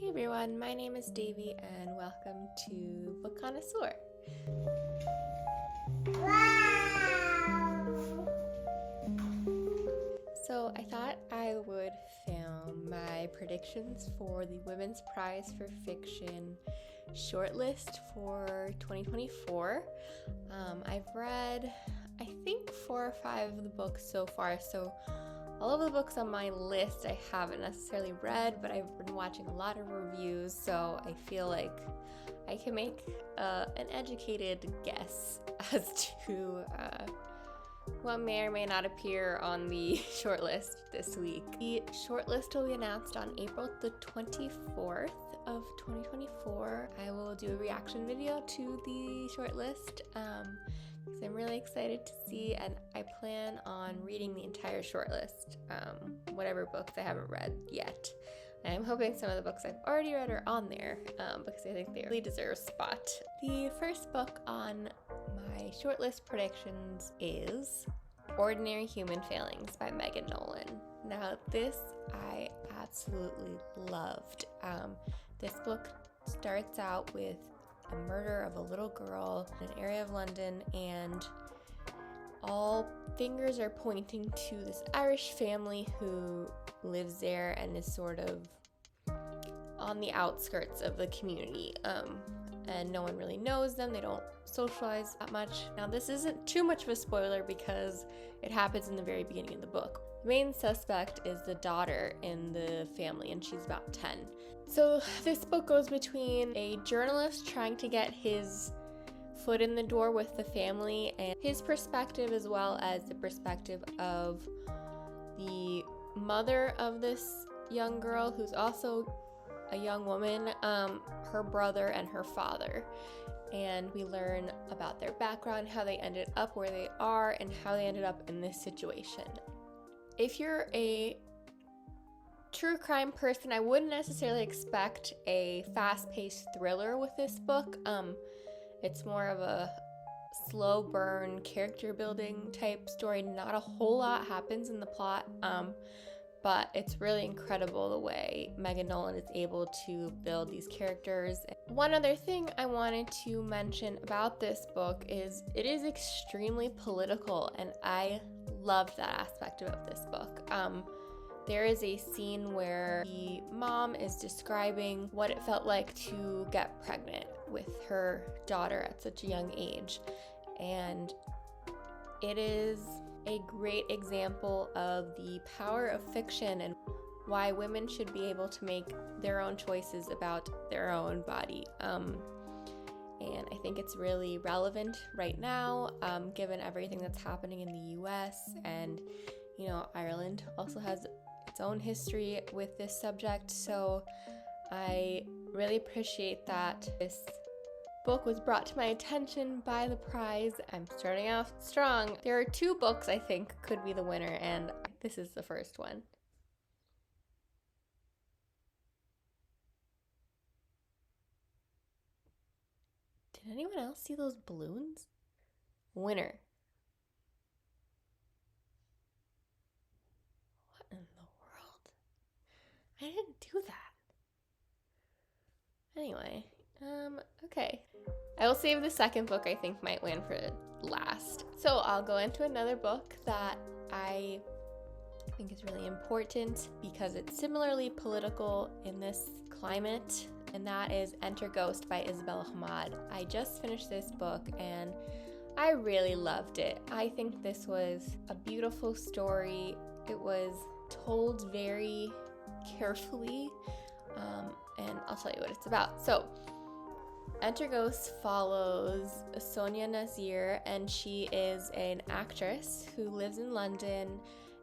Hey everyone, my name is Dévi and welcome to Book Connoisseur. So I thought I would film my predictions for the Women's Prize for Fiction shortlist for 2024. I've read, I think, 4 or 5 of the books so far, so all of the books on my list I haven't necessarily read, but I've been watching a lot of reviews, so I feel like I can make an educated guess as to what may or may not appear on the shortlist this week. The shortlist will be announced on April the 24th of 2024. I will do a reaction video to the shortlist because I'm really excited to see, and I plan on reading the entire shortlist, whatever books I haven't read yet. And I'm hoping some of the books I've already read are on there because I think they really deserve a spot. The first book on my shortlist predictions is Ordinary Human Failings by Megan Nolan. Now this I absolutely loved. This book starts out with a murder of a little girl in an area of London, and all fingers are pointing to this Irish family who lives there and is sort of on the outskirts of the community. And no one really knows them. They don't socialize that much. Now this isn't too much of a spoiler because it happens in the very beginning of the book. The main suspect is the daughter in the family, and she's about 10. So this book goes between a journalist trying to get his foot in the door with the family and his perspective, as well as the perspective of the mother of this young girl, who's also a young woman, her brother and her father. And we learn about their background, how they ended up where they are, and how they ended up in this situation. If you're a true crime person, I wouldn't necessarily expect a fast-paced thriller with this book. It's more of a slow burn, character building type story. Not a whole lot happens in the plot, but it's really incredible the way Megan Nolan is able to build these characters. One other thing I wanted to mention about this book is it is extremely political, and I loved that aspect of this book. There is a scene where the mom is describing what it felt like to get pregnant with her daughter at such a young age, and it is a great example of the power of fiction and why women should be able to make their own choices about their own body. And I think it's really relevant right now, given everything that's happening in the US, and Ireland also has its own history with this subject, so I really appreciate that this book was brought to my attention by the prize. I'm starting off strong. There are 2 books I think could be the winner, and this is the first one. Did anyone else see those balloons? Winner. What in the world? I didn't do that. Anyway, okay. I will save the second book I think might win for last. So I'll go into another book that I think is really important because it's similarly political in this climate, and that is Enter Ghost by Isabella Hamad. I just finished this book and I really loved it. I think this was a beautiful story. It was told very carefully, and I'll tell you what it's about. So Enter Ghost follows Sonia Nazir, and she is an actress who lives in London,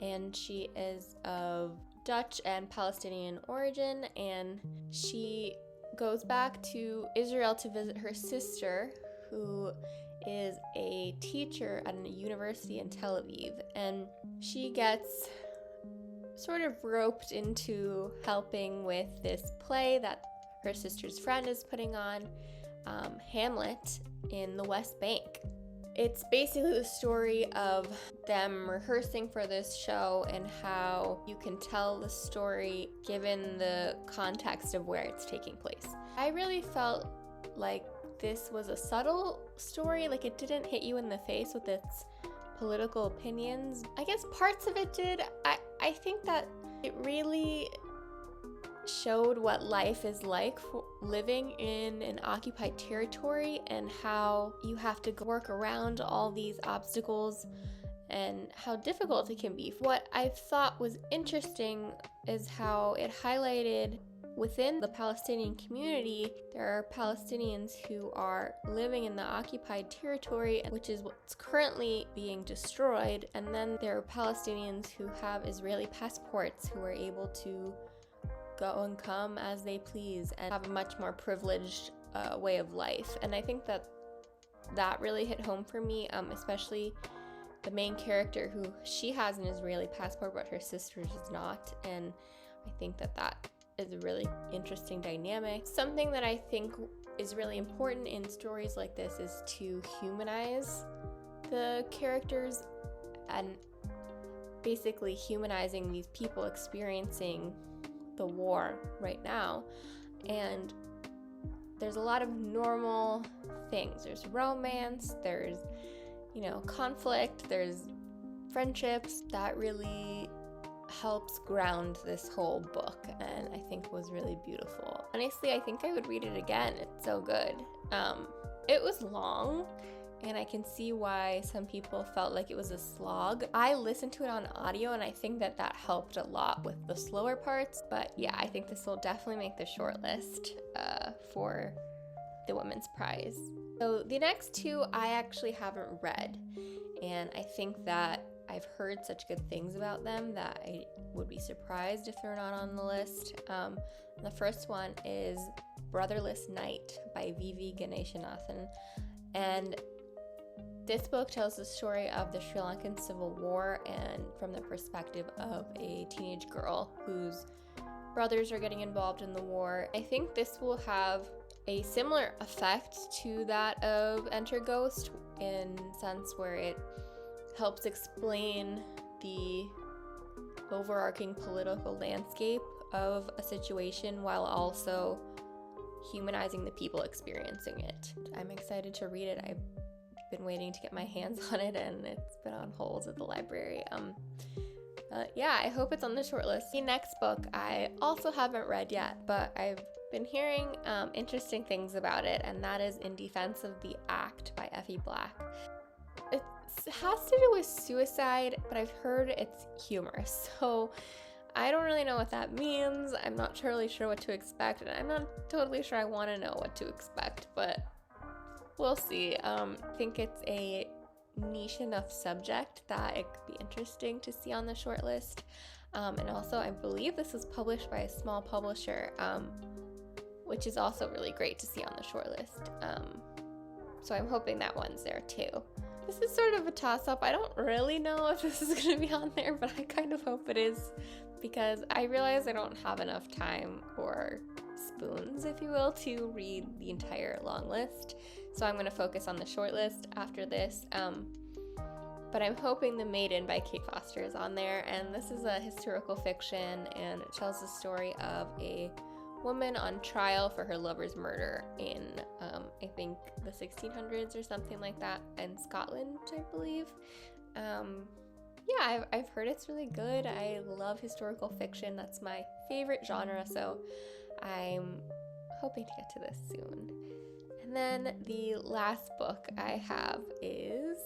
and she is of Dutch and Palestinian origin, and she goes back to Israel to visit her sister, who is a teacher at a university in Tel Aviv, and she gets sort of roped into helping with this play that her sister's friend is putting on, Hamlet, in the West Bank. It's basically the story of them rehearsing for this show and how you can tell the story given the context of where it's taking place. I really felt like this was a subtle story, like it didn't hit you in the face with its political opinions. I guess parts of it did. I think that it really showed what life is like for living in an occupied territory and how you have to work around all these obstacles and how difficult it can be. What I thought was interesting is how it highlighted within the Palestinian community, there are Palestinians who are living in the occupied territory, which is what's currently being destroyed, and then there are Palestinians who have Israeli passports who are able to go and come as they please and have a much more privileged way of life. And I think that really hit home for me, especially the main character who she has an Israeli passport but her sister does not, and I think that is a really interesting dynamic. Something that I think is really important in stories like this is to humanize the characters and basically humanizing these people experiencing the war right now. And there's a lot of normal things. There's romance, there's, conflict, there's friendships that really helps ground this whole book, and I think was really beautiful. Honestly, I think I would read it again. It's so good. It was long, and I can see why some people felt like it was a slog. I listened to it on audio, and I think that helped a lot with the slower parts. But yeah, I think this will definitely make the shortlist for the Women's Prize. So the next two I actually haven't read, and I think that I've heard such good things about them that I would be surprised if they're not on the list. The first one is Brotherless Night by Dévi Ganeshanathan, and this book tells the story of the Sri Lankan Civil War and from the perspective of a teenage girl whose brothers are getting involved in the war. I think this will have a similar effect to that of Enter Ghost in the sense where it helps explain the overarching political landscape of a situation while also humanizing the people experiencing it. I'm excited to read it. I've been waiting to get my hands on it, and it's been on hold at the library. Yeah, I hope it's on the shortlist. The next book I also haven't read yet, but I've been hearing interesting things about it, and that is In Defense of the Act by Effie Black. It has to do with suicide, but I've heard it's humorous, so I don't really know what that means. I'm not totally sure what to expect, and I'm not totally sure I want to know what to expect, but we'll see. I think it's a niche enough subject that it could be interesting to see on the shortlist. And also, I believe this was published by a small publisher, which is also really great to see on the shortlist. So I'm hoping that one's there too. This is sort of a toss-up. I don't really know if this is going to be on there, but I kind of hope it is, because I realize I don't have enough time or spoons, if you will, to read the entire long list. So I'm going to focus on the short list after this. But I'm hoping The Maiden by Kate Foster is on there. And this is a historical fiction, and it tells the story of a woman on trial for her lover's murder in, I think, the 1600s or something like that in Scotland, I believe. Yeah, I've heard it's really good. I love historical fiction. That's my favorite genre, so I'm hoping to get to this soon. And then the last book I have is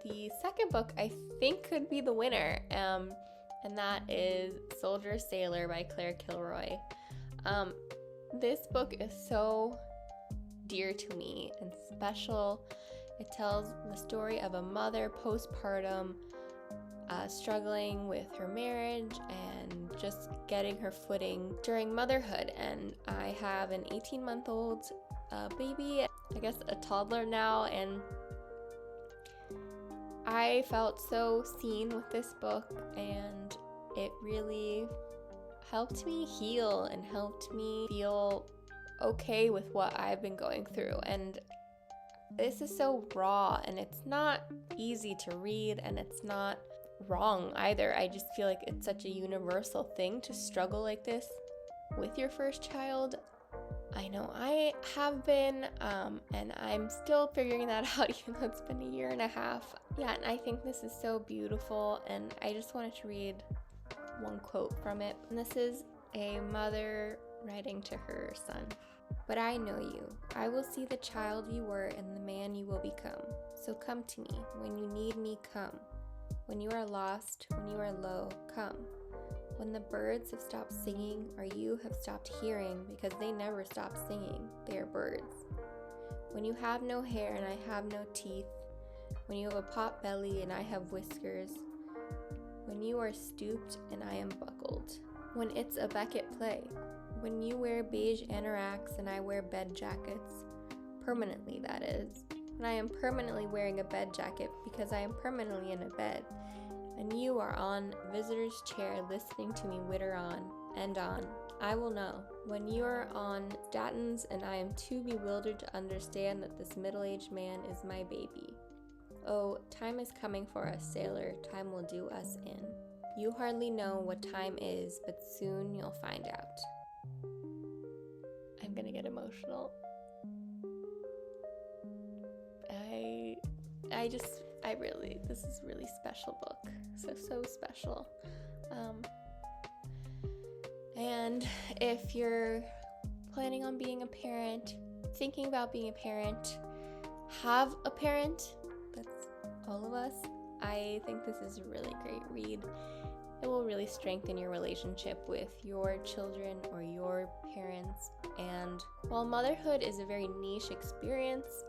the second book I think could be the winner, and that is Soldier Sailor by Claire Kilroy. This book is so dear to me and special. It tells the story of a mother postpartum struggling with her marriage and just getting her footing during motherhood. And I have an 18-month-old baby, I guess a toddler now, and I felt so seen with this book, and it really helped me heal and helped me feel okay with what I've been going through. And this is so raw, and it's not easy to read, and it's not wrong either. I just feel like it's such a universal thing to struggle like this with your first child. I know I have been, and I'm still figuring that out, even though it's been a year and a half. Yeah, and I think this is so beautiful, and I just wanted to read one quote from it. And this is a mother writing to her son. "But I know you. I will see the child you were and the man you will become. So come to me. When you need me, come. When you are lost, when you are low, come. When the birds have stopped singing or you have stopped hearing, because they never stop singing, they are birds. When you have no hair and I have no teeth, when you have a pot belly and I have whiskers, when you are stooped and I am buckled, when it's a Beckett play, when you wear beige anoraks and I wear bed jackets, permanently that is, when I am permanently wearing a bed jacket because I am permanently in a bed, and you are on a visitor's chair listening to me witter on and on, I will know. When you are on statins and I am too bewildered to understand that this middle-aged man is my baby. Oh, time is coming for us, sailor, time will do us in. You hardly know what time is, but soon you'll find out." I'm gonna get emotional. This is a really special book. So special. And if you're planning on being a parent, thinking about being a parent, have a parent, that's all of us, I think this is a really great read. It will really strengthen your relationship with your children or your parents. And while motherhood is a very niche experience,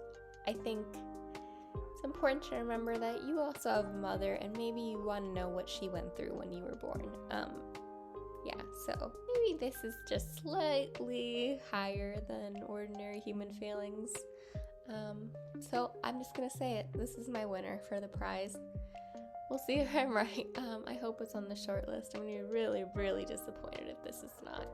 I think it's important to remember that you also have a mother, and maybe you want to know what she went through when you were born. So maybe this is just slightly higher than ordinary human feelings. So I'm just gonna say it. This is my winner for the prize. We'll see if I'm right. I hope it's on the shortlist. I'm gonna be really, really disappointed if this is not.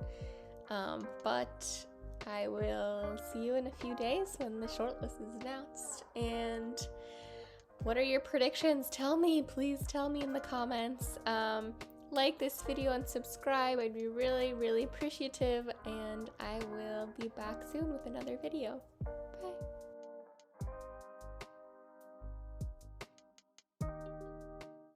But I will see you in a few days when the shortlist is announced. And what are your predictions? Tell me, please tell me in the comments. Like this video and subscribe. I'd be really, really appreciative. And I will be back soon with another video. Bye.